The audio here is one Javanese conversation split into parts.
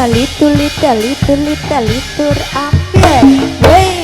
litur ambil. Wey.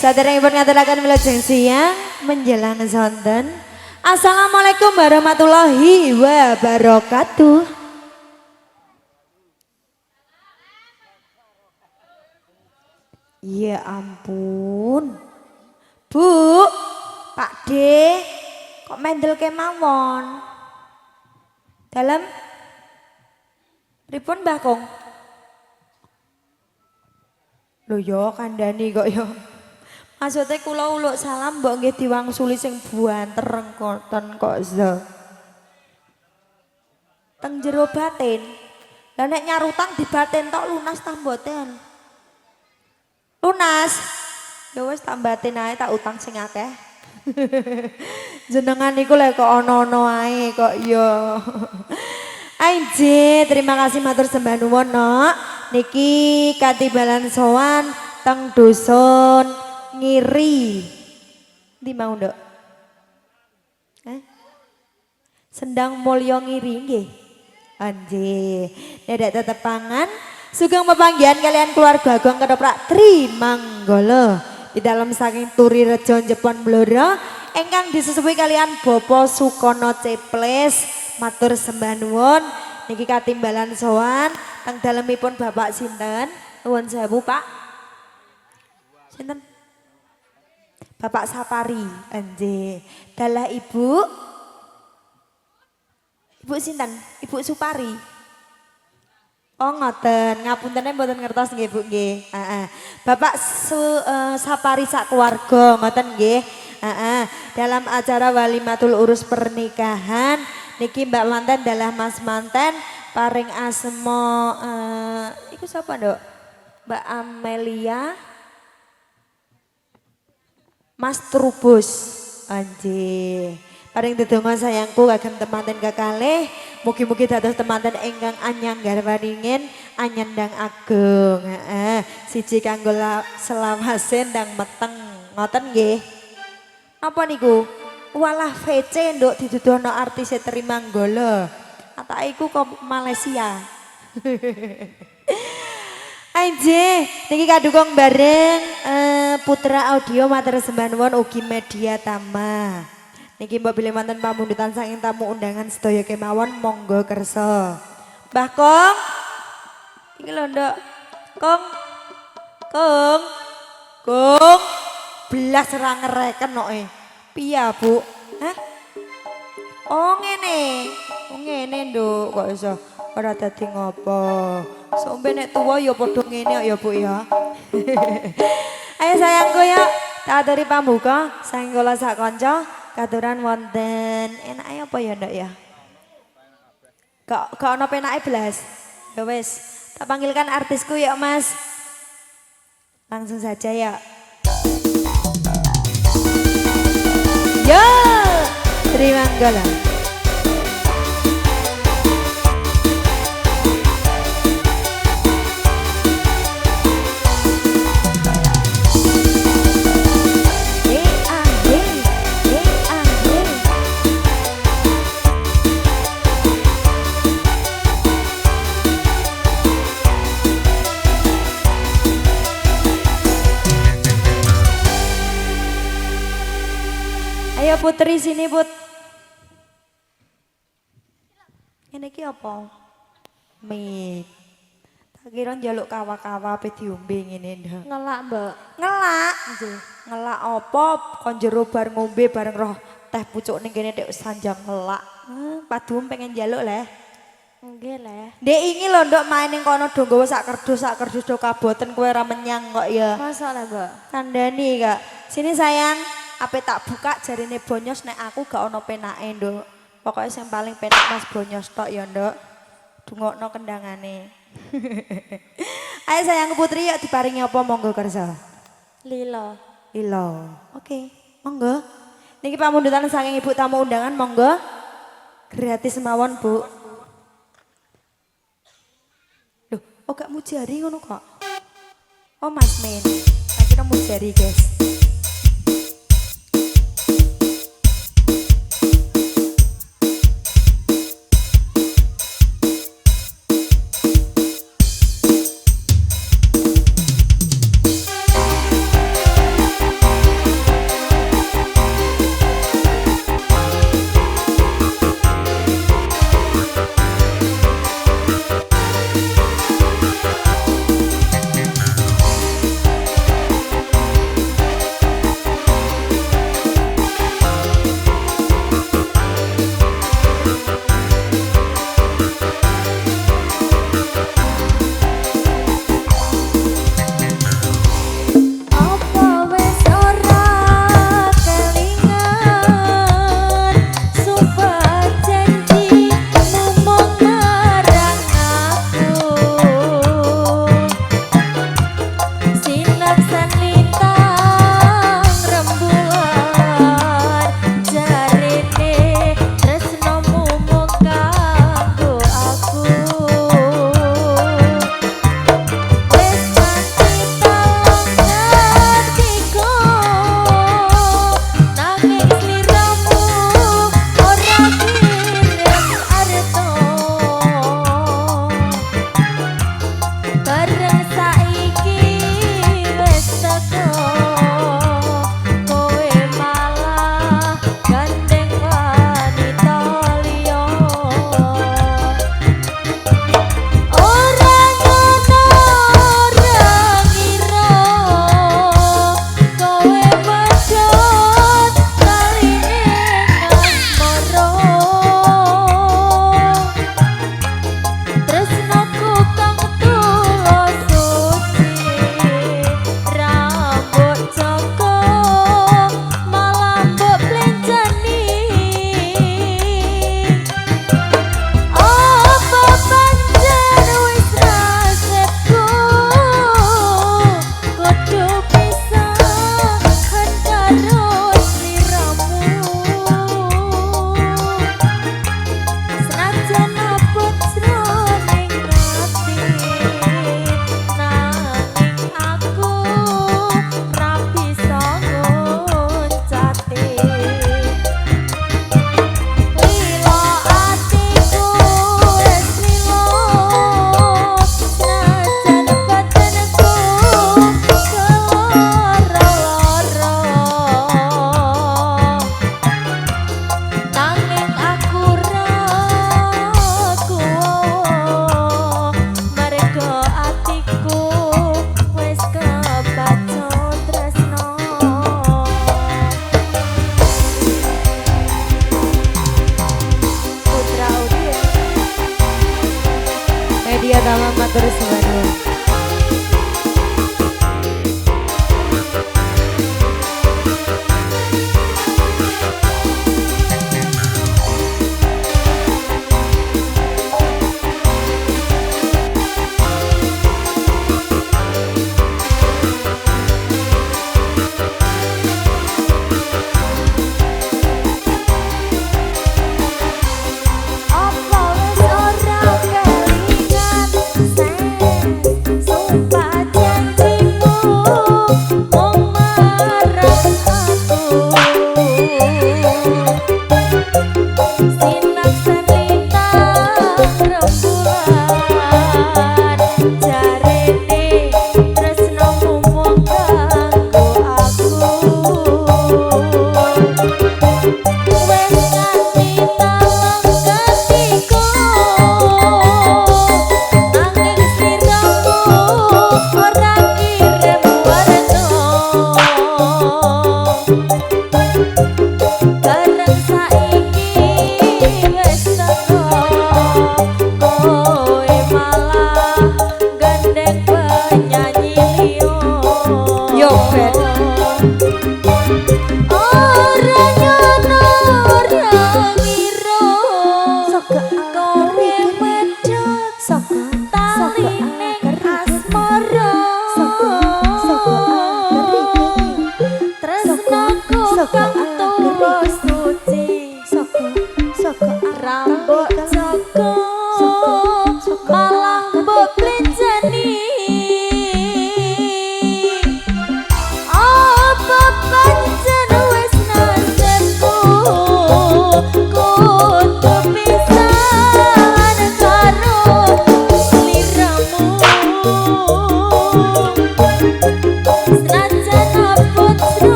Saderengipun ngaturaken wilujeng siang menjelang sonten. Assalamualaikum warahmatullahi wabarakatuh. Ya ampun. Bu, Pak D, kok mendel kemawon? Dalam pripun Mbah Kong? Lho yo kandhani kok yo. Maksudnya kula uluk salam mbok nggih diwangsuli sing buanter rengkoten kok zo. Teng jero batin. Lah nek nyarutang di batin tok lunas ta mboten? Lunas. Ya wis tak batin ae tak utang sing akeh. Jenengan niku lek kok ana-ana ae kok yo. Aije, terima kasih matur sembah nuwun no. Niki katibalan sowan teng dusun Ngiri. Di mau nduk? Sendang Mulya Ngiri nggih. Anje, nedek tetepangan sugeng pepanggihan kalian keluarga Ageng Ketoprak Trimanggala di dalam saking Turi Rejo Jepon Blora ingkang disesepuhi kalian Bapak Sukono Ceples matur sembah nuwun niki katimbalan sowan teng dalemipun Bapak sinten? Nuwun sewu Pak. Sinten? Bapak Sapari, anje. Dalah Ibu. Ibu sinten? Ibu Supari. Oh ngoten, ngapuntene mboten ngertos nggih Bu nggih. Bapak Sapari sak keluarga ngoten nggih. Dalam acara walimatul urus pernikahan niki Mbak Manten dalah Mas Manten paring asma iku sapa Nduk? Mbak Amelia Mas Trubus, anje. Paring dedonga sayangku kagem temanten kekalih, mugi-mugi dados temanten ingkang anyang garwaningen anyandang agung. Siji kanggo selawase ndang meteng, ngoten nggih. Apa niku? Walah VC nduk didudono artis Trimanggala. Atake iku kok Malaysia. Anje, niki kadukung bareng Putra Audio matur sembah nuwun ugi Media Tama. Niki mbok bilih wonten pamundutan saking tamu undangan sedaya kemawon monggo kersa. Mbah Kong. Iki lho Nduk. Kong. Kong. Kong. belas ora ngereken kok piye Bu hah oh ngene nduk kok iso ora dadi ngopo sombe nek tuwa ya padha ngene kok ya Bu ya ayo sayangku ya tak aturi pambuka saking kula sak kanca katuran wonten enake apa ya ndak ya gak ono penake blas ya wis tak panggilkan artisku ya Mas langsung saja ya yo terima kasih Ayo Putri sini Put. Ini ki apa? Mie. Tak kira njaluk kawa-kawa pe diombe ngene ndak. Ngelak, Mbak. Ngelak. Nggih. Ngelak apa? Kon jero bar ngombe bareng roh teh pucuk ning kene tek sanjang ngelak. Padum pengen njaluk le. Nggih, Le. Ndek ingi lho nduk main ning kono do nggawa sak kerdus do kaboten kowe ora menyang kok ya. Masa le, Mbak? Kandhani Kak. Sini sayang. Ape tak buka jarine Bonyos nek aku gak ono penake nduk. Pokoke sing paling penak Mas Bonyos tok ya nduk. Dungokno kendangane. Ayo sayang Putri yuk diparingi apa monggo kersa. Lilo. Lilo. Oke, monggo. Niki pamundutan saking ibu tamu undangan monggo. Gratis mawon Bu. Loh, oh gak mujari ngono kok. Oh Mas Min. Tak kira mujari guys.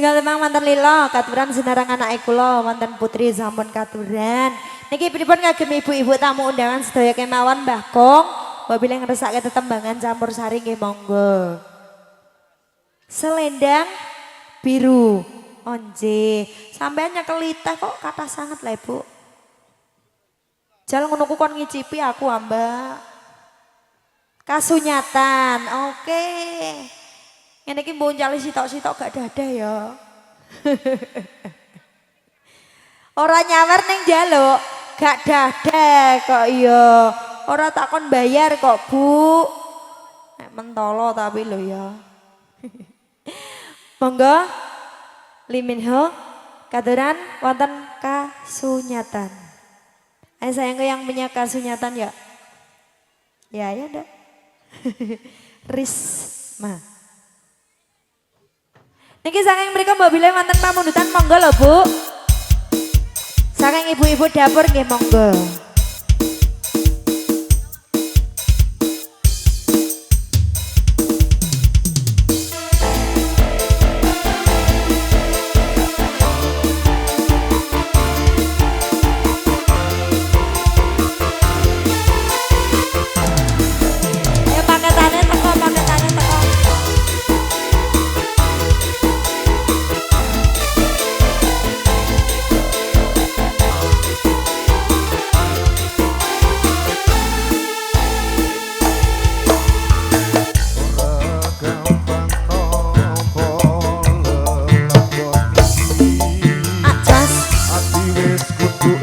Tinggal temang mantan lila, katuran sinarang anak kula, mantan putri sampun katuran. Niki pripun kagem ibu-ibu tamu undangan sedaya kemawon Mbah Kong. Wabila ngresake tetembangan campur sari nggih monggo. Selendang biru. Onje, sampean nyekel teh kok kathah sanget lah Ibu. Jal ngono ku kon ngicipi aku Mbak. Kasunyatan. Oke. Ngene iki mboncali sitok-sitok gak dadah ya. Ora nyawer ning njaluk, gak dadah kok iya. Ora takon bayar kok, Bu. Nek mentolo tapi lho ya. Monggo Lee Min Ho katuran wonten kasunyatan. Ayo sayang yang punya kasunyatan ya. Ya ya dah. Risma. Niki saking mriko mbok bilih wonten pamundutan monggo lho Bu. Saking ibu-ibu dapur nggih monggo.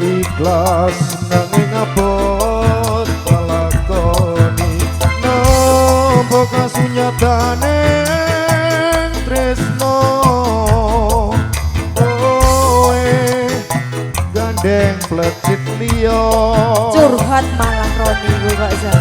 Ikhlas nanging abot palakoni nopo kasunyatane tresno kowe gandeng plecit liya Curhat malah Roni gue kok Zah.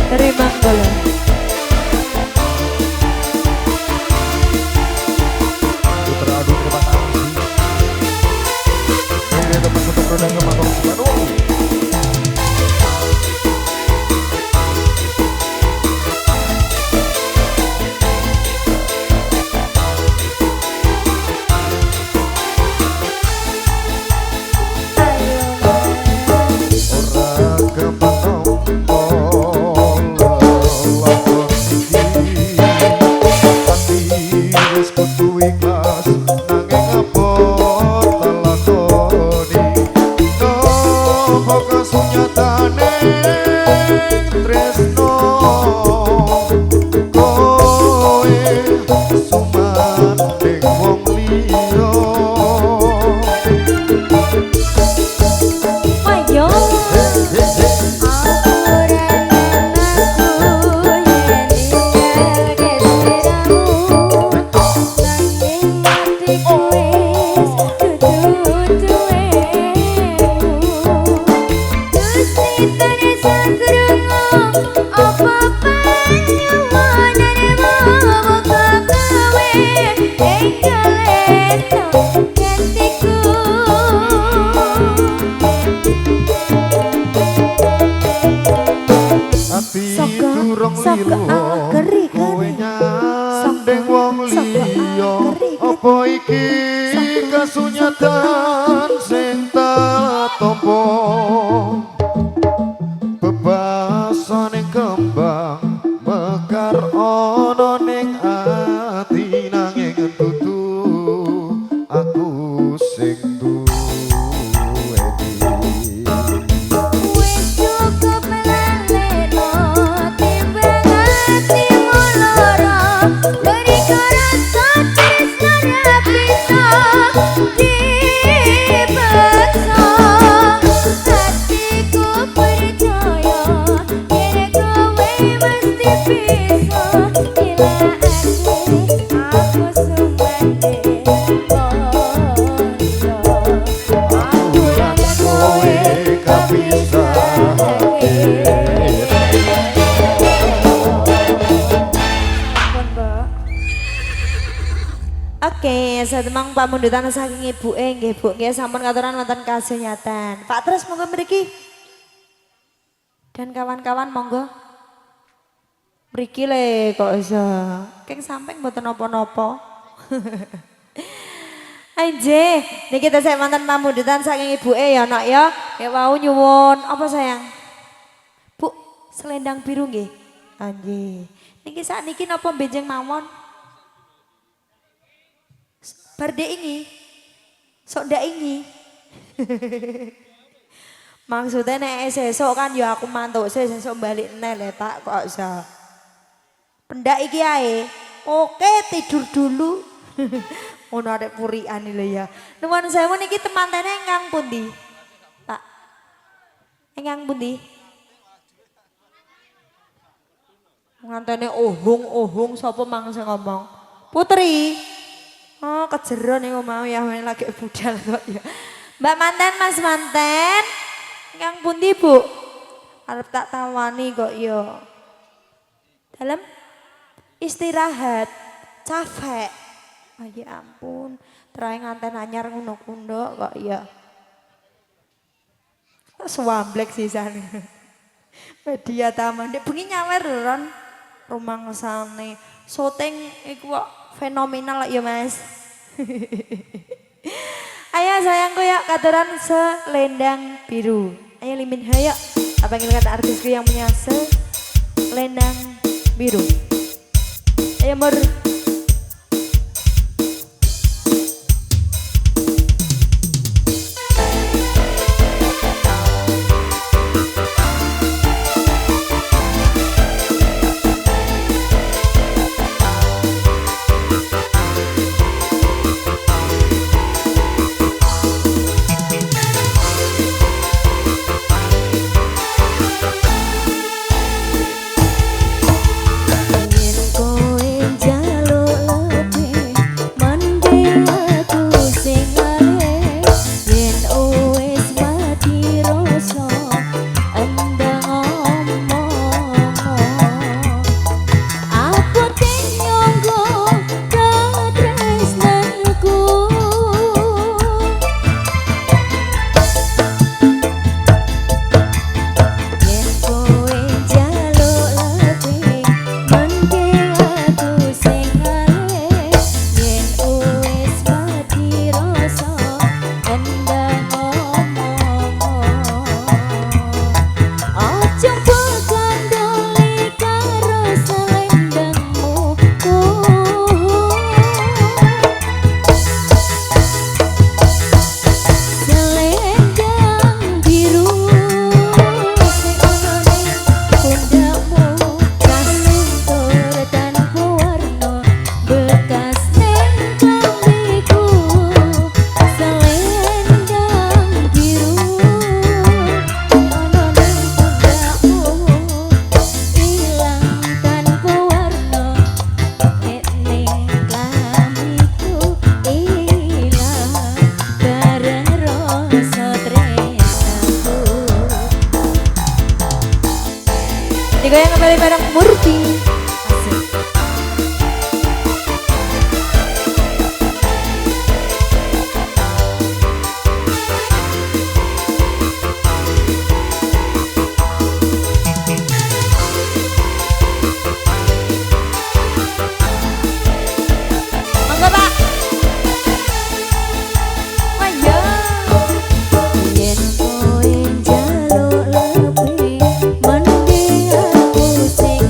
Terima kasih. Putra adu terima kasih. Ini teman satu produk kemangkong Bandung. Kudu ikhlas nanging abot talakoni sing duweni. Wis cukup melaleno timbang atimu loro Beriku rasa tresna bisa dipaksa Hatiku percaya yen kowe mesti bisa Ilahane aku sumande Aku lan kowe kapisahake Oke, satemang pamundutan saking ibuke nggih Bu, nggih sampun katuran wonten kasunyatan. Pak Tres monggo mriki. Dan kawan-kawan monggo. Mriki le kok iso. Keng samping mboten napa-napa. Anjir, niki kita saya mantan pamundutan saking ibuke ya nak ya. Ya wau nyuwun apa sayang? Bu, selendang biru nggih. Anjir. Niki sakniki napa benjing mawon? Barde ini, sok ndak ini. Maksudnya nek sesok kan ya aku mantuk sesok balik nel ya Pak kok iso. Pendak iki ae. Oke tidur dulu. Ono arek purian lho ya. Nuwun sewu niki temantene ingkang pundi? Pak. Ingkang pundi? Ngantene ohong sapa mang sing ngomong? Putri. Oh kejeron nih mau ya lagi budal kok ya. Mbak manten mas manten. Yang pundi bu? Arep tak tawani kok ya. Dalam istirahat. Capek. Oh ya ampun. Terakhir nganten anyar ngono-ngono kok ya. Swamblek sih sana. Media taman. Dek bengi nyawer ron. Rumah ngesane. Syuting iku kok fenomenal ya mas. Ayo sayangku ya katuran selendang biru. Ayo Limin hayo. Apa panggilkan artisku yang punya selendang biru. Ayo mur. Digoyang kembali bareng Murti. Asik. Monggo Pak. Ayo. Yen kowe njaluk lebih mending aku sing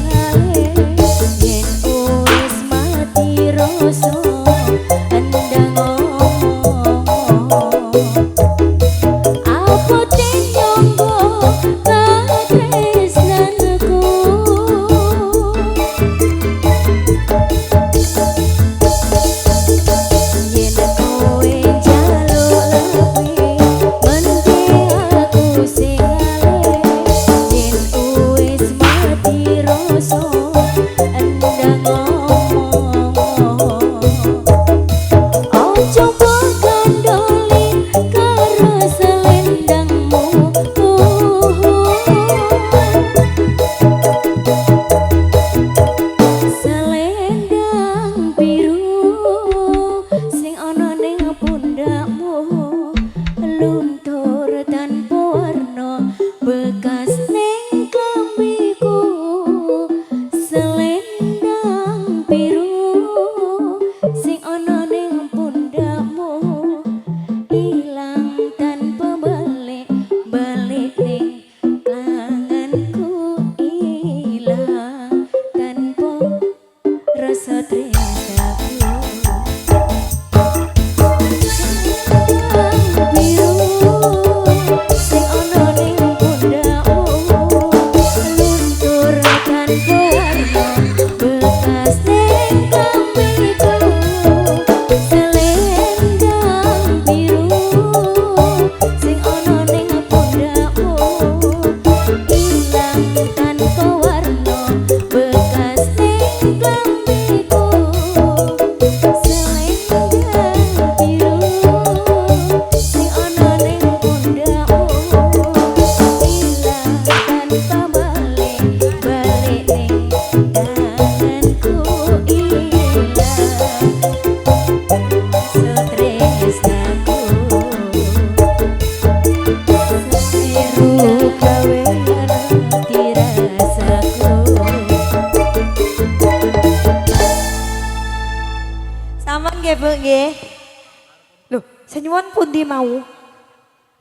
Senyuwun pundi mau?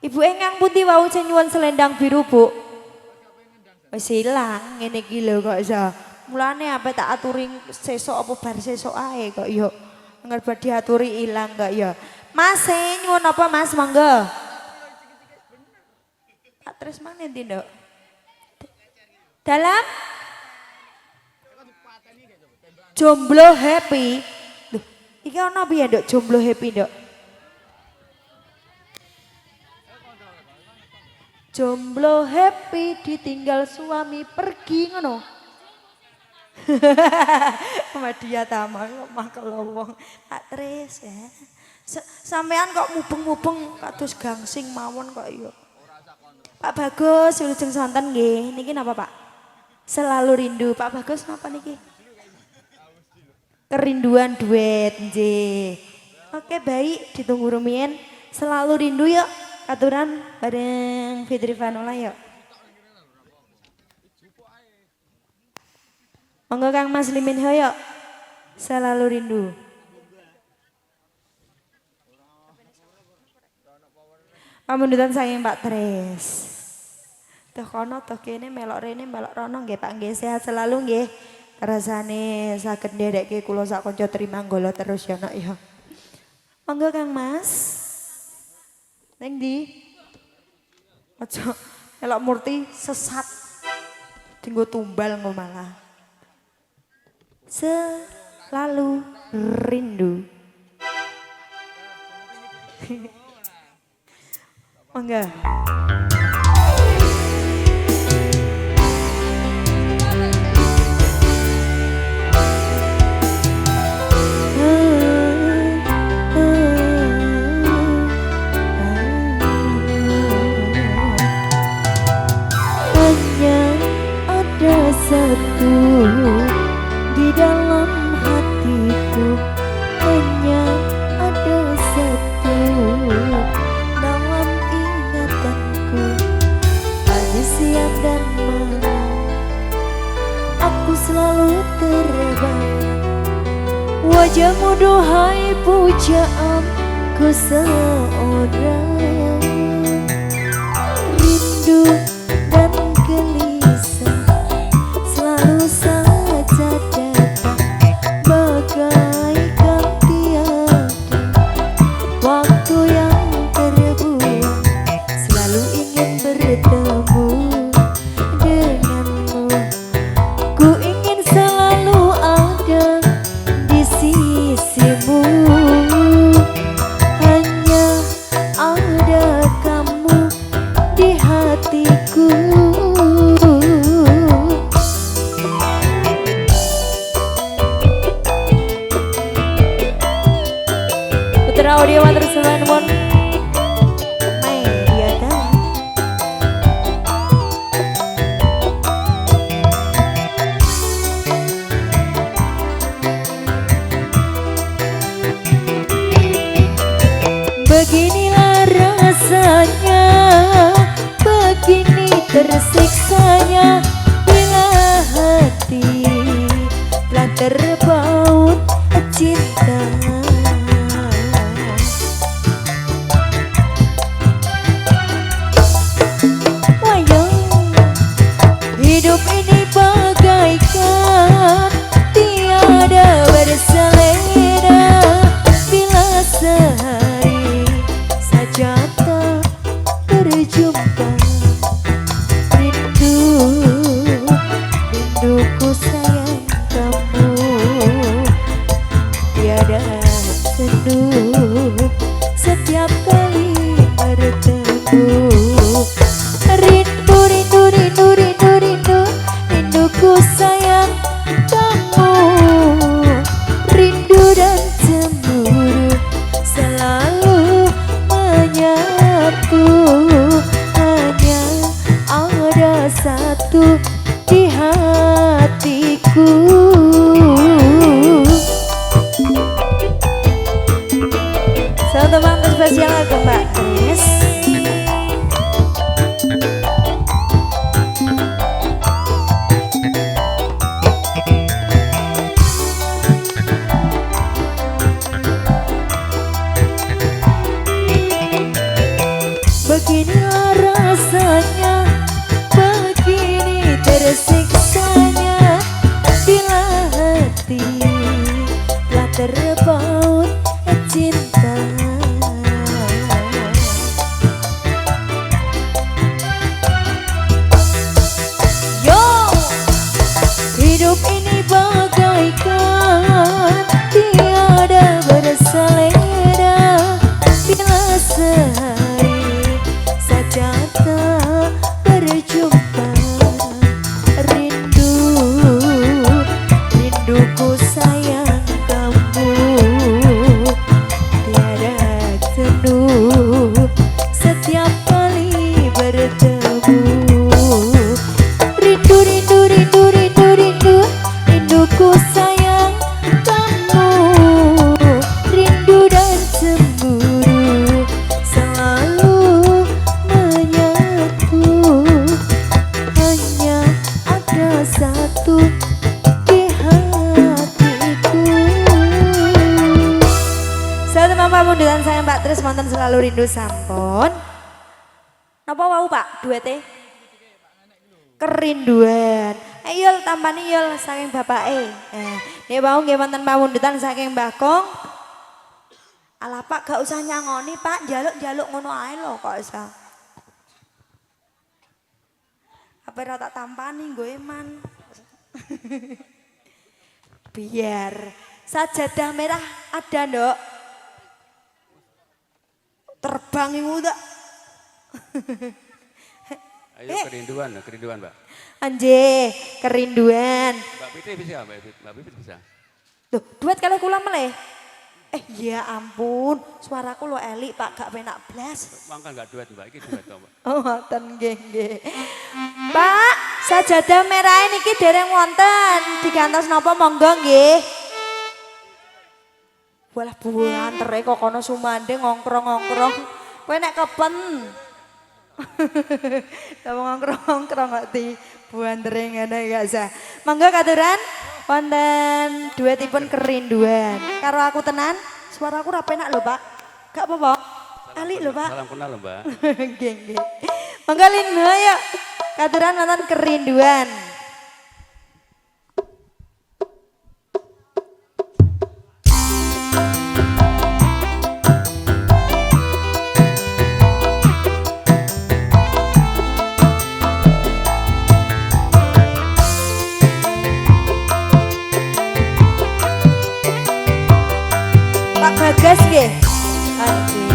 Ibu engang pundi wau senyuwun selendang biru, Bu? Wis ilang ngene iki lho kok iso. Mulane apa tak aturi sesuk apa bar sesuk ae kok yo. Angger bar diaturi ilang kok yo. Mas nyuwun apa Mas monggo? Tak terus mang endi, Nduk? Dalam jomblo happy. Loh, iki ana piye, Nduk? Jomblo happy, Nduk? Jomblo happy ditinggal suami pergi ngono. Madia tamang makel wong. Pak Tris ya. Sampean kok mubeng-mubeng kados gangsing mawon kok iya. Pak Bagus wilujeng sonten nggih. Niki napa, Pak? Selalu rindu. Pak Bagus napa niki? Kerinduan duet nggih. Oke, baik ditunggu rumiyin. Selalu rindu yuk. Aturan bareng Fitri Fanola yuk. Monggo Kang Mas Liminho yuk. Selalu rindu. Pamundutan sayang Pak Tris. Tuh kono tuh kene melok rene melok rono nggih Pak nggih sehat selalu nggih. Rasane saged nderekke kula sak kanca Trimanggala terus ya nak ya. Monggo Kang Mas. Neng di, ojo elok murti sesat, tinggu tumbal ngo malah. Selalu rindu. Mangga. Satu di dalam hatiku, hanya ada satu dalam ingatanku. Pagi siang dan malam aku selalu terbayang wajahmu, duhai pujaanku seorang. Rindu dan gelisah selalu saja datang bagaikan tiada waktu yang terbuang. Selalu ingin bertemu denganmu, ku ingin selalu ada di sisimu. Hanya ada kamu di hatiku. Audio terselan pun media dah. Beginilah rasanya, begini tersiksanya bila hati telah terbaut cinta. Hidup ini bagaikan tiada berselera bila sehari saja tak berjumpa. Rindu, rinduku sayang kamu, tiada sendu setiap kali bertemu. Rindu, rindu, rindu, rindu, rindu, rinduku sayang kamu. Rindu dan cemburu selalu menyatu. Hanya ada satu di hatiku. Satu mantu spesial aku Mbak Tris. Beginilah rasanya, begini tersiksanya bila hati telah terpaut cinta. Yo, hidup ini bagaikan tiada berselera bila sehari saja tak berjumpa. Rinduku sayang kamu tiada teduh setiap kali bertemu. Rinduku sayang kamu, rindu dan cemburu selalu menyatu. Hanya ada satu di hatiku. Saya teman pamundutan saya Mbak Tris mantan selalu rindu sampun. Napa wau Pak duete? Kerinduan. Yul tampani yul saking bapake. Nek wau nggih wonten pamundutan saking Mbah Kong. Alah Pak gak usah nyangoni Pak, njaluk-njaluk ngono ae lho kok iso. Apa ora tak tampani nggo eman. Biar sajadah merah ada ndok. Terbang iku tak. Ayo kerinduan Mbak. Anje, kerinduan. Mbak Fitri bisa, Mbak Fitri bisa. Tuh, duet kali kula meleh. Ya ampun, suaraku lo elik Pak, gak penak blas. Mangka enggak duet Mbak, iki duet to Mbak. Oh, ngoten nggih. Pak, sajadah merah niki dereng wonten. Digantos napa monggo nggih. Walah buantere kok kono sumande ngongkrong-ngongkrong. Kowe nek kepen. Kamu ngongkrong-ngongkrong kok di buantere ngene gak sah. Monggo katuran wonten duetipun kerinduan. Karo aku tenan, suaraku ra penak lho, Pak. Gak apa-apa. Alik lho, Pak. Salam kenal lho Mbak. Nggih. Monggo lin ayo. Katuran wonten kerinduan. Pak Bagas nggih. Aduh.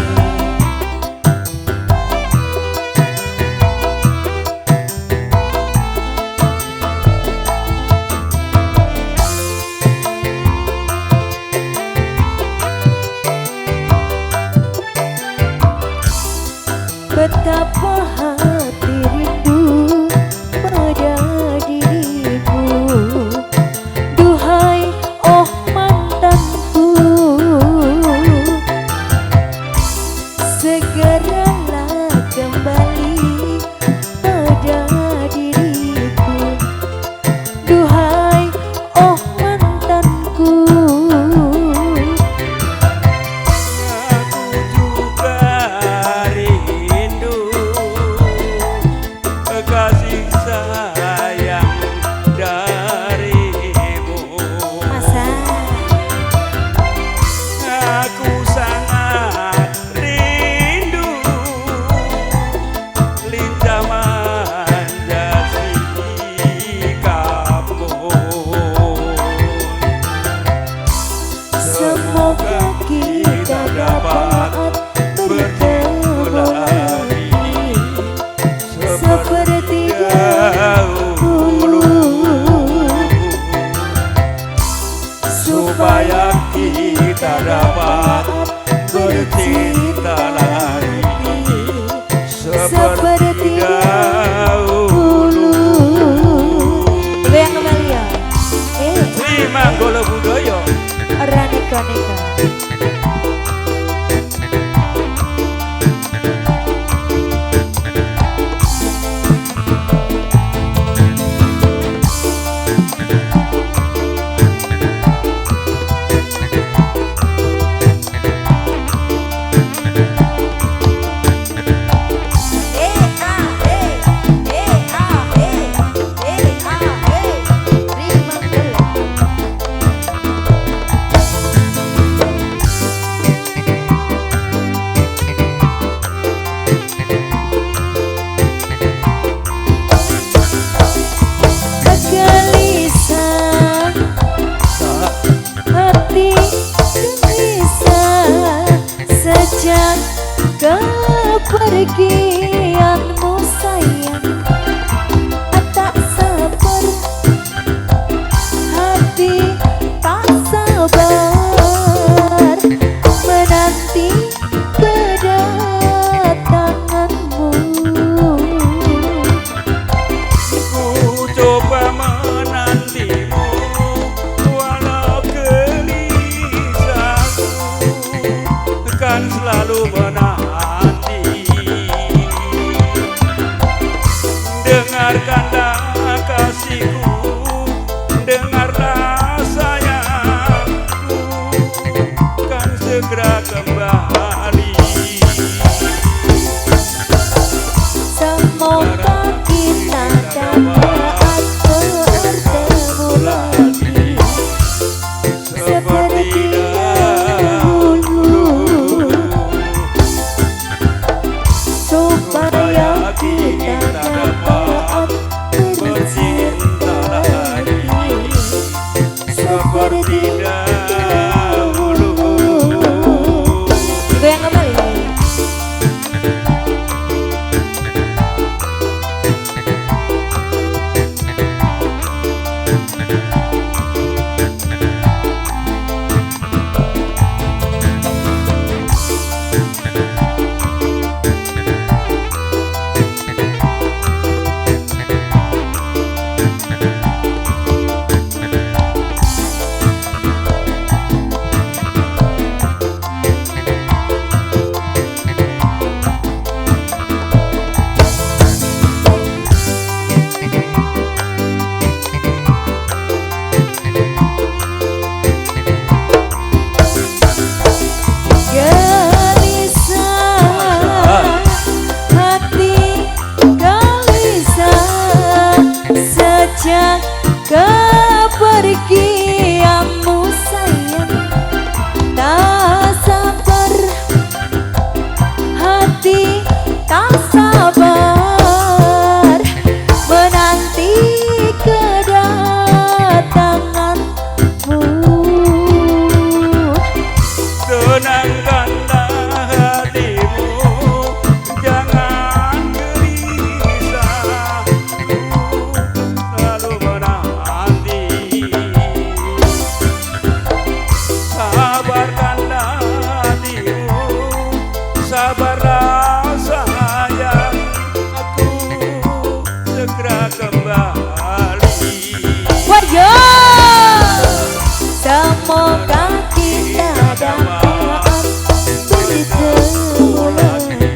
Betapa hati rindu pada dirimu. Duhai oh mantanku, segeralah kembali pada diriku. Duhai oh mantanku. Aku juga rindu kepergianmu sayang, tak sabar hati, tak sabar menanti kedatanganmu. Ku coba menantimu walau gelisahku kan selalu menanti. Dengarkanlah kasihku, dengarlah sayangku, kan segera kembali. Semoga kita dapat bertemu lagi seperti dahulu, supaya kita dapat bercinta lagi seperti dahulu. Goyang kembali. Sejak kepergianmu sayang, tak sabar hati, tak sabar menanti kedatanganmu. Tenangkanlah hatimu, jangan gelisah, selalu menanti. Sabarkanlah hatimu, sabarlah sayang, aku segera kembali. Wajo, semoga kita dapat bertemu lagi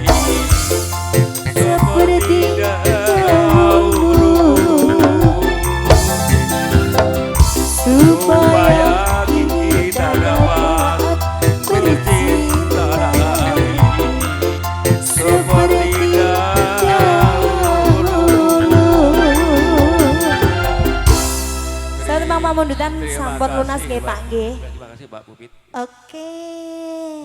seperti dahulu, supaya kita dapat bercinta lagi seperti dahulu. Saya Mama Mundutan sampun lunas nggih Pak nggih. Terima kasih Pak Pupit. Oke.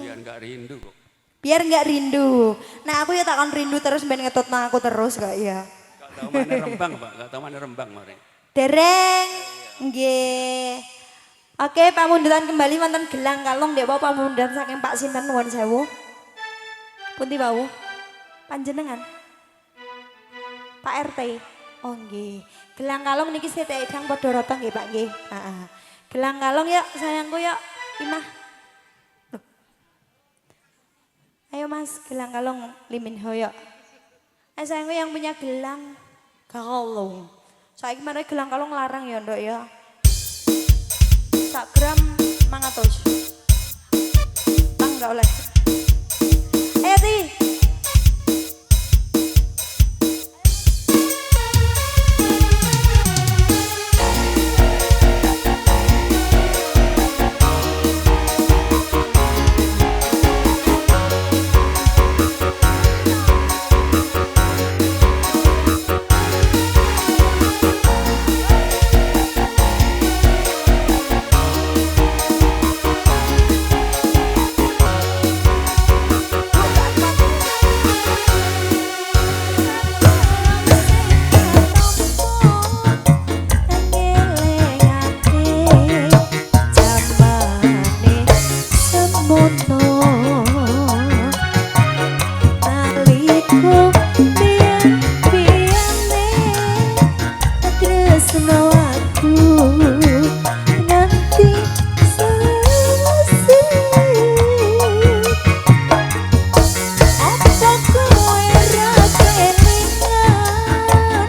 Biar nggak rindu kok. Biar nggak rindu. Nah aku ya takkan rindu terus ben ngetut nang aku terus kak ya. Gak tahu mana Rembang Pak, gak tahu mana Rembang mari. Dereng, nggih. Oke Pak Mundutan kembali wonten gelang kalung ndek Pak Mundutan saking Pak Sinten nuwun sewu. Pundi wau? Panjenengan. Pak RT. Oh nggih. Gelang kalung niki sithik edang padha rata nggih Pak nggih. Heeh. Gelang kalung yuk sayangku yuk. Imah. Loh. Ayo Mas, gelang kalung Liminho yuk. Ayo sayangku yang punya gelang kalung. Saiki mare gelang kalung larang ya ndok ya. Sak gram 500. Tang gak oleh. Ayo Ti. biyen-biyene tresno aku nganti selesai. Apa kowe ra kelingan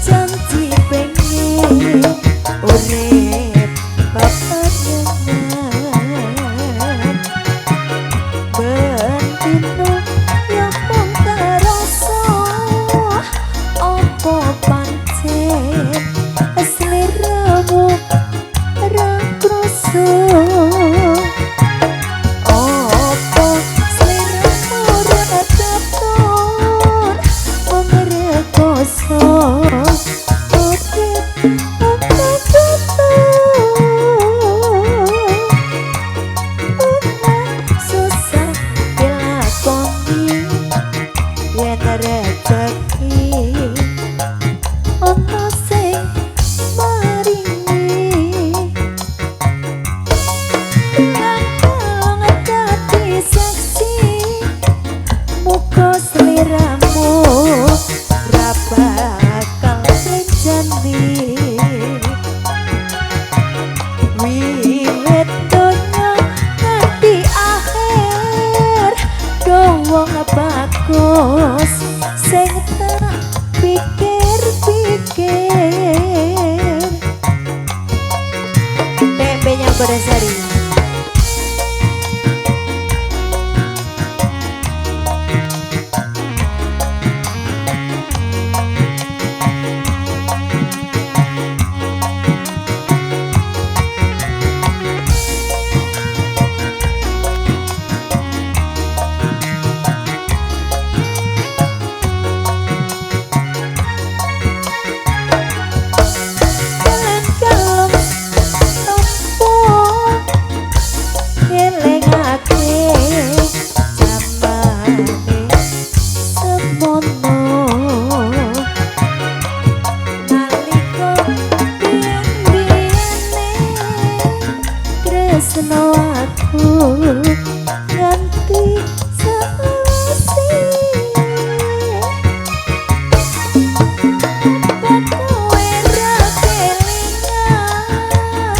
janji pengen urip bebarengan bentino yang mung terasa apa pancen sliramu ra krasa. Apa sliramu ra katon mengrekoso urip susah dilakoni yen rezeki ono sing maringi. Lang dadi seksi muga sliramu ra bakal janji. Wiwit donya nganti akhir wong bagus sing tak pikir-pikir. Tempe yang berseri tresno aku nganti selesai. Kowe ra kelingan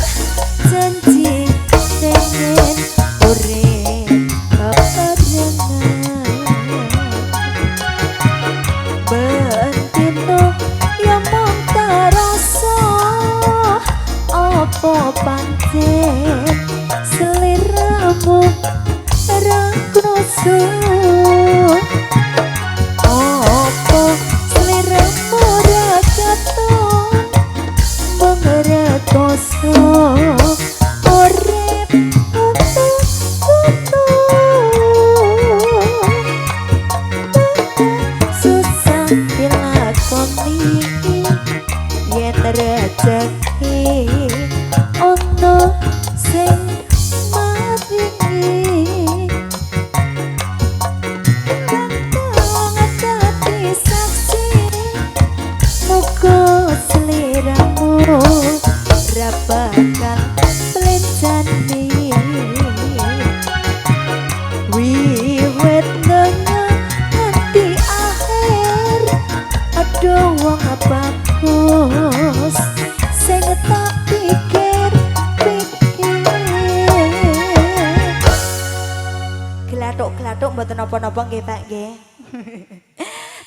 janji pengen urip bebarengan bentino yang mung terasa apa pancen sliramu ra krasa. Apa sliramu ra katon mengrekoso urip susah dilakoni yen rezeki ono sing maringi. Lang dadi saksi muga sliramu ra bakal plencani. Wiwit donya nganti akhir ada wong bagus sing tak pikir-pikir. Gelathuk-gelathuk mboten napa-napa nggih Pak nggih.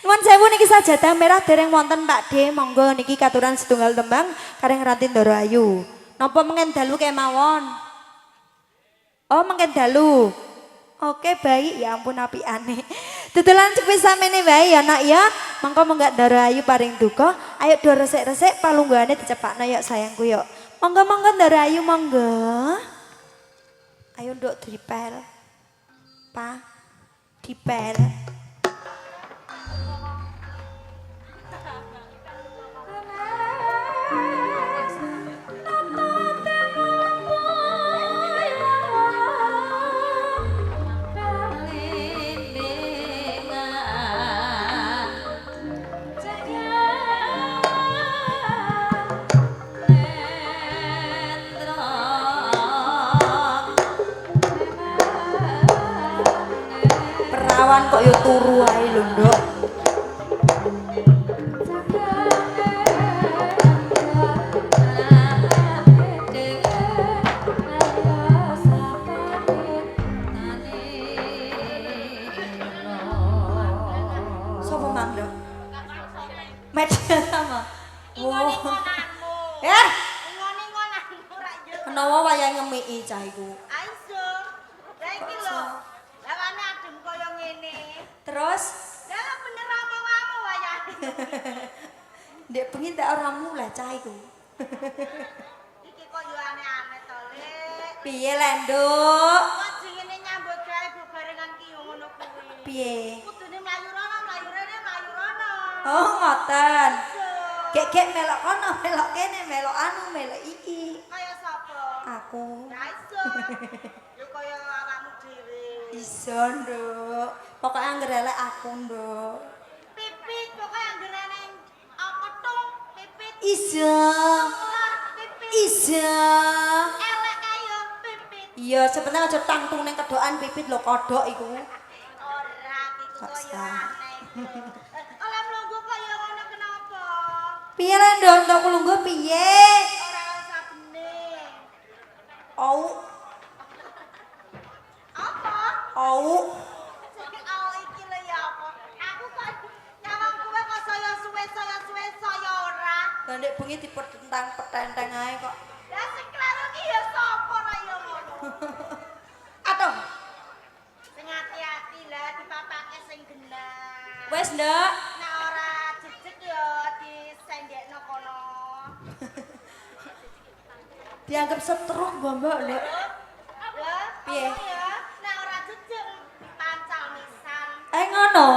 Nuwun sewu niki sajada merah dereng wonten Pak D, monggo niki katuran setunggal tembang kareng Ranti Ndoro Ayu. Napa mengen dalu kemawon? Oh, mengen dalu. Oke, baik, ya ampun apiane. Tutulan sepisamene wae ya Nak ya. Mangko menggak Ndoro Ayu paring duka. Ayo do resik-resik palunggahane dicepakno ya sayangku yuk. Monggo-monggo Ndoro Ayu monggo. Ayo nduk dipel. Pa, dipel. Perawan kok yo turu ae lho, Nduk. Sopo Mang Dok? Media sama. Ingon-ingonanmu. Ya, Ingon-ingonanmu ra yo. menawa wayang ngemiki cah iku. Aiso. Lah iki lho. Lawane adem kaya ngene. Terus Lah bener omonganmu wayang. ndek bengi tak ora mulih cah iku. Iki kok yo aneh-aneh to, Lek. Piye Lenduk? Kok jengene nyambut gawe bebarengan ki yo ngono kuwi. Piye? Kudune mlayu rono, mlayu rene, mlayu rono. Oh, ngoten. Aiso. Gek-gek melok kono, melok kene, melok anu, melok iki. Kaya sapa? Aku Aiso. Yo kaya awakmu dhewe. iso, Nduk. Pokoke anggere elek aku, Nduk. Pipit pokoknya anggere neng apa tung pipit. Iso. Ular pipit. Iso. Elek kaya pipit. Iya, sebenarnya aja tangtung ning kedokan pipit lho kodok iku. Ora iku Kok kaya salah? aneh. Oleh mlungguh kaya ngono kenapa? Piye Lenduk untuk kulungguh piye? Ora usah bening. Au, Apa? au. Oh iki lho ya apa? Aku kok nyawang kowe kok saya suwe saya ora. Lah nek bengi dipetentang petenteng ae kok. Lah sing klaro ki ya sapa ra ya ngono. Atuh, Sing hati-hati lah dipapake sing genah. wis Nduk. Nek ora jejeg ya disendekno kono. Dianggap setruk Mbak Nduk. Ya, Piye? apa ya? Nek ora jejeg pancal misal. Ngono.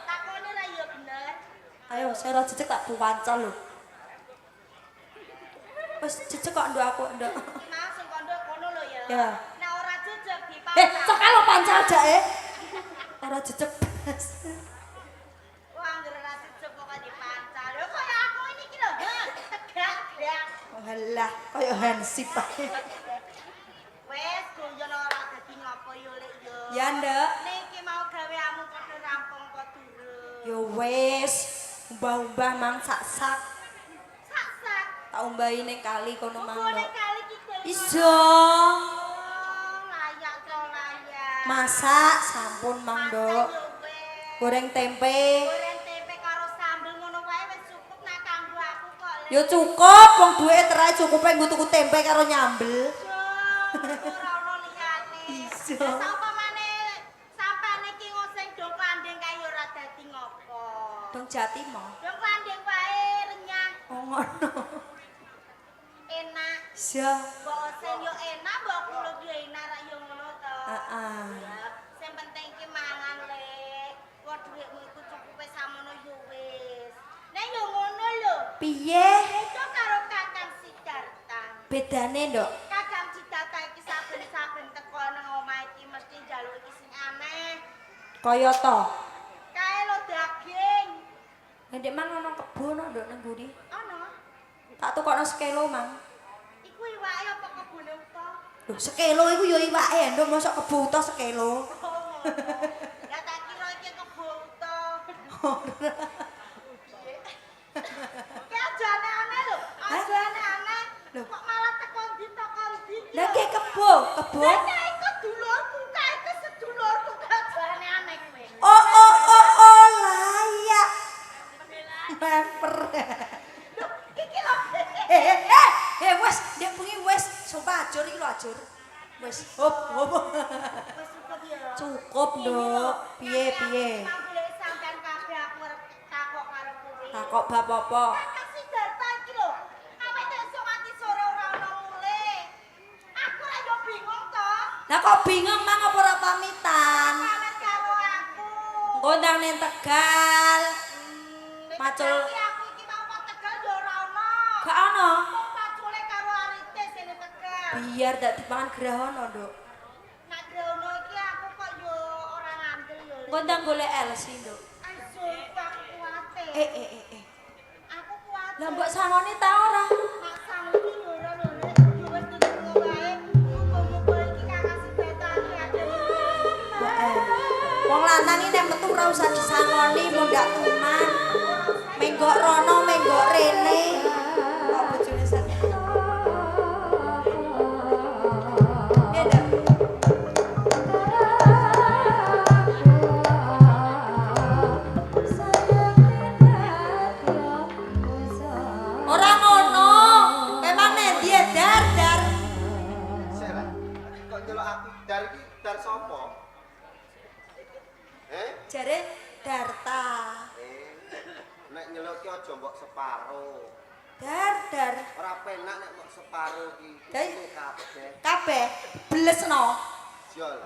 Takone ra ya bener. Ayo, saya ora jejeg tak buwancal lho. Wis jejeg kok Nduk aku, Nduk. Nah, sing kondo kono lho ya. Ya. Nek ora jejeg dipancal. Cok kalau pancal jake. Ora jejeg. Wah, anggere ra jejeg kok dipancal. Lho kaya aku ini ki lho, tegak-tegak. Walah, kaya hansip ae. Wes guyon ora dadi ngopo yo lek yo. Ya, Nduk. Niki mau gaweamu padha rampung kok durung. Yo wis, umbah-umbah mang sak-sak. Sak-sak. Tak umbahi ning kali kono mang. Kok nek Nduk. kali kita. Iso. Oh, layak to layak. Masak sampun mang, Masak Nduk. yo wes. Goreng tempe. Goreng tempe karo sambel ngono wae wis cukup nak kanggo aku kok. Lek. Yo cukup, wong duwe terai cukup nggo tuku tempe karo nyambel. Ora ono liyane. Iso. Lah sapa maneh sampane iki ngoseng dong klandeng kae ora dadi ngopo. Dong jati mo. Dong klandeng wae renyah, Oh ngono. enak. Iso. Mbok oseng yo enak, mbok kulo yo enak ra yo ngono to. Heeh. Ya, sing penting ki mangan Lek. Kok dhuwitmu iku cukupe samono yo wis. Nek yo ngono lho. Piye? Beda karo Kakang Sidarta. Bedane, Nduk? Kakang Sidarta iki saben-saben teko nang omah iki mesti njaluk iki sing aneh. Kaya to. Kae lo daging. Ndek mang ono kebon Nduk nang nguri. Ono. Tak tukokno sekilo, Mang. Iku iwake apa kebune uta? Lho, sekilo iku ya iwake, Nduk, mosok kebo uta sekilo. Ya tak kira iki kebo uta. Ki aja aneh-aneh lho. Aja aneh-aneh. Lho. Kok malah teko ndi teko ndi? Lah ki kebo, kebo. Lah nek iku dulurku kae iku sedulurku aja aneh-aneh kowe. Oh, layak. Memper. Lho, iki lho. Wes, ndek bengi wes, sumpah ajur iki lho ajur. Wes, hop. Wis cukup ya. Cukup, Nduk. Piye? Manggule sampean kabeh aku arep takok karo kowe. Takok bab apa? Kakang Sidarta iki lho. Awake esuk nganti sore ora ono mulih. Aku ra yo bingung to. Lah kok bingung Mang apa ora pamitan? Pamit karo aku. Engko ndang ning Tegal. Macul. Iki aku iki mau kok Tegal yo ora ono. Gak ono. Kok pacule karo Arite sing ning Tegal. Biar dak dipangan grahono, Nduk. Nek grono iki aku kok yo ora ngandel yo. Engko ndang golek Elsi, Nduk. Sumpah kuwate. Aku kuwate. Lah mbok sangoni ta ora? Mak sanggup yo ora lho Lek. Yo wis tutupno wae. Muga-muga iki Kakang Sidarta iki ada. Wong lanang iki nek metu ora usah disangoni, mun ndak tuman. Menggok rono, menggok rene. Kok bojone sakit. Nduk. aja mbok separo. Dar. Ora penak nek mbok separo iki. Dai. Itu kabeh. Kabeh blesno. Jol.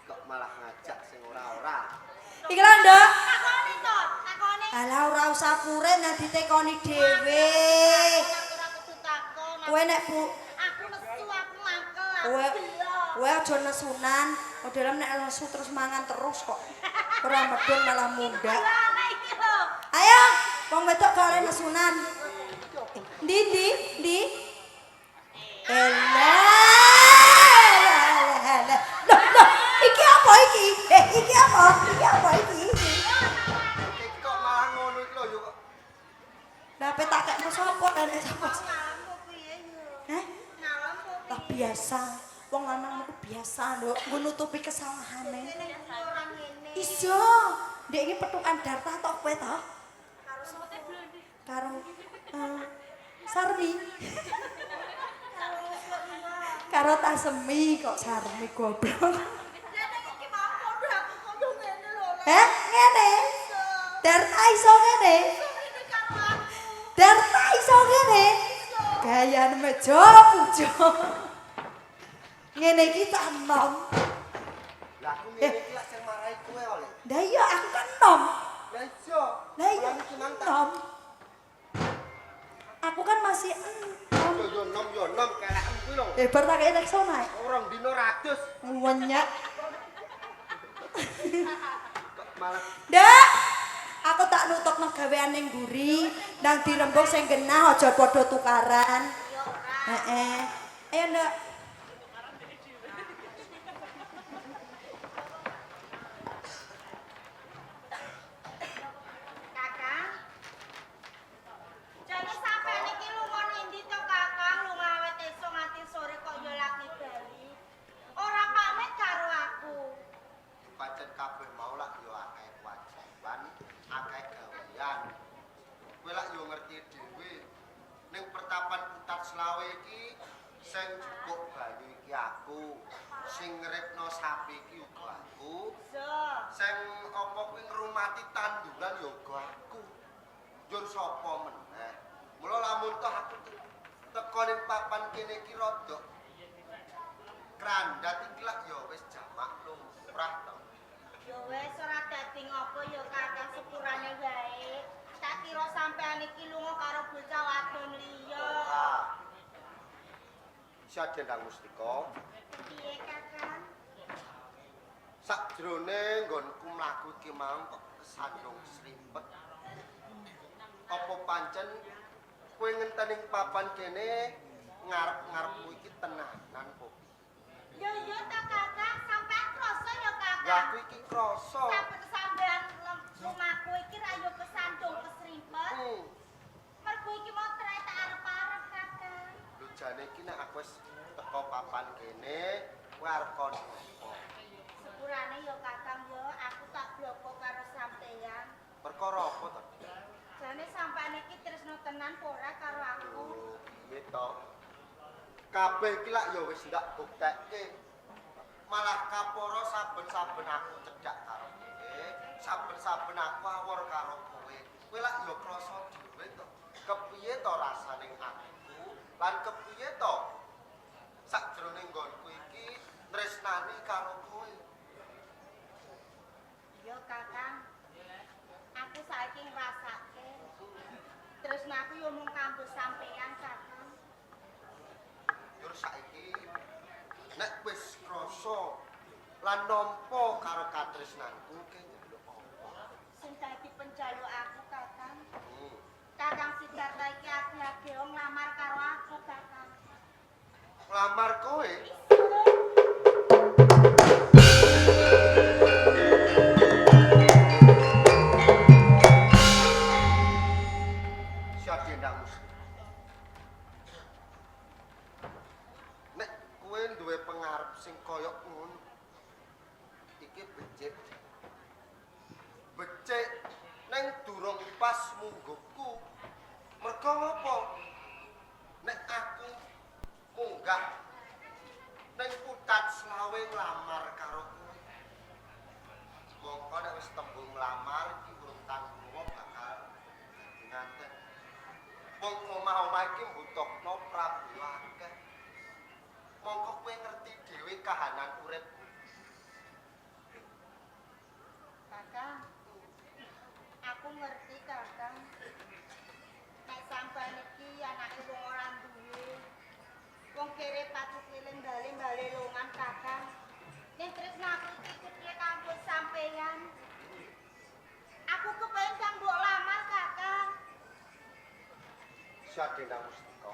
Kok malah ngajak sing ora-ora. Iki lho, Nduk. Takoni to, takoni. Alah ora usah pure nek ditekoni dhewe. Ora kudu takon. Kowe nek bu Aku nesu, aku mangkel. kowe kowe aja nesunan. Modelem nek nesu terus mangan terus kok. Ora medun malah mundak. Lah iki lho. Ayo, wong wedok gak oleh nesunan. Ndi. Elah. Loh, iki apa iki? Iki apa? Iki? Iki kok malah ngono iki lho yo kok. Lah petakekmu sapa kan sapa? Ngalammu piye yo? Heh? Ngalammu Lah biasa. Wong lanang iku biasa, Nduk, nggo nutupi kesalahane. ora ngene. Iso. Ndek iki petukan Darta tok kowe to? Karo sote blonde. Karo Sarmi. Karo Tasemi kok Sarmi goblok. Lah iki mau padha aku koyo ngene lho. Ngene. Darta iso ngene. Ini karo aku. Darta iso ngene. Gayane meja pujo. Ngene iki tak enom. Lah aku ngene iki lak sing marahi kowe oleh. Lah iya aku kan enom. Lah iso. Lah iya Lah iki nang tak. enom. Aku kan masih enom. Yo nom kelekmu kuwi lho. Bar tak kei reksona. Orang dino ratus Wenyak. kok malah Ndak. Aku tak nutupno gawean ning mburi, nang dirembug sing genah aja padha tukaran. Heeh. Ayo, Ndak. Kakang. Jane sampean iki lunga endi to Kakang? Lunga awet esuk nganti sore kok yo lagi bali. Ora pamit karo aku. pancen kabeh mau lak yo akeh kewajiban, akeh gawean. Kowe lak yo ngerti dhewe. Ning pertapan Putat Selawe iki sing jukuk banyu iki aku, sing ngripno sapi iki uga aku, So. sing apa kuwi ngrumati tanduran yo uga aku. Njur sapa meneh? Mula lamun toh aku teko ning papan kene iki rada krandat iki lak yo wis jamak lumrah to. Yo wis ora dadi ngopo yo Kakang sepurane wae. Tak kira sampean iki lunga karo bocah wadon liya. Ah. Sadendang Mustika, Piye Kakang? sakjroning nggonku mlaku iki mau kok kesandung srimpet. Apa pancen kowe ngentening papan kene ngarep-ngarepmu iki tenanan po. Yo ta Kakang, sampean krasa yo Kakang. Lah aku iki krasa. Sampeyan sampean lumaku iki ra yo kesandung kesrimpet. Mergo iki mau trek tak arep-arep Kakang. Lho jane iki nek aku wis teko papan kene, kowe arep kono apa? Sepurane yo Kakang yo aku tak bloko karo sampeyan. Perkara apa to? Jane sampean iki tresno tenan apa ora karo aku? Lho, piye to? Kabeh iki lak ya wis ndak buktekke. Malah kaporo saben-saben aku cedhak karo kowe, saben-saben aku awor karo kowe. Kowe lak ya krasa dhewe to. Kepiye to rasane aku? Lan kepiye to sakjroning nggonku iki tresnani karo kowe? Yo Kakang. Aku saiki ngrasake. Tresnaku yo mung kanggo sampeyan Kakang. Yo saiki nek wis krasa lan nampa karo katresnanku ki njaluk apa? Sing dadi penjaluk aku Kakang. Hmm. Kakang Sidarta iki agi-agi nglamar karo aku Kakang. Nglamar kowe? Sadendang Mustika. Nek kowe duwe pengarep sing kaya ngono, iki becik. ngerti Kakang. Nek sampean iki anake wong ora duwe. Wong kere patut eling bali-bali longan Kakang. Nek tresnaku iki kudu kanggo sampeyan. Aku kepengin kang mbok lamar Kakang. Sadena Mustika.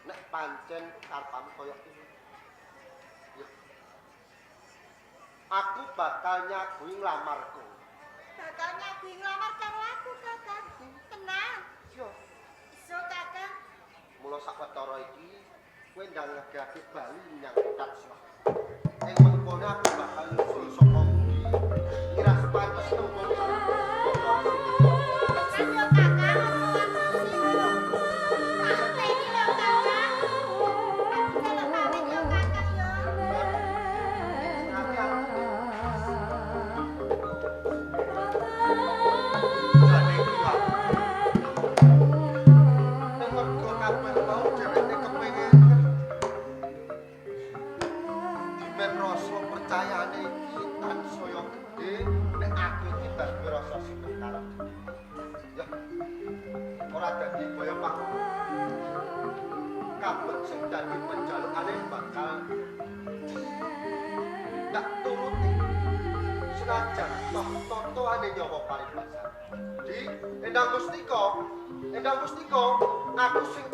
Nek pancen karepmu kaya iki. Ya. Aku bakal nyaguhi nglamarku. Bakal nyaguhi nglamar karo aku Kakang. Tenang. Yo, Iso Kakang. mula sawetara iki kowe ndang ngegake bali menyang Datsya. Ing mengkono aku bakal nyusul saka ngendi. Kira sepantes tembung. Ayo Kakang, aja silo. Tak iki lho Kakang. Aku jaluk pamit yo Kakang yo. Jane kuwi nek mergo kabeh mau dheweke kepengin dimen rasa percayane iki tansaya gedhe nek aku iki dadi rasa sebentar. Ya. Ora dadi kaya Pak. Kabeh sing dadi penjalukane bakal tak turuti. Senajan toto-totoane nyawa paribasan. Di Endang Mustika, aku sing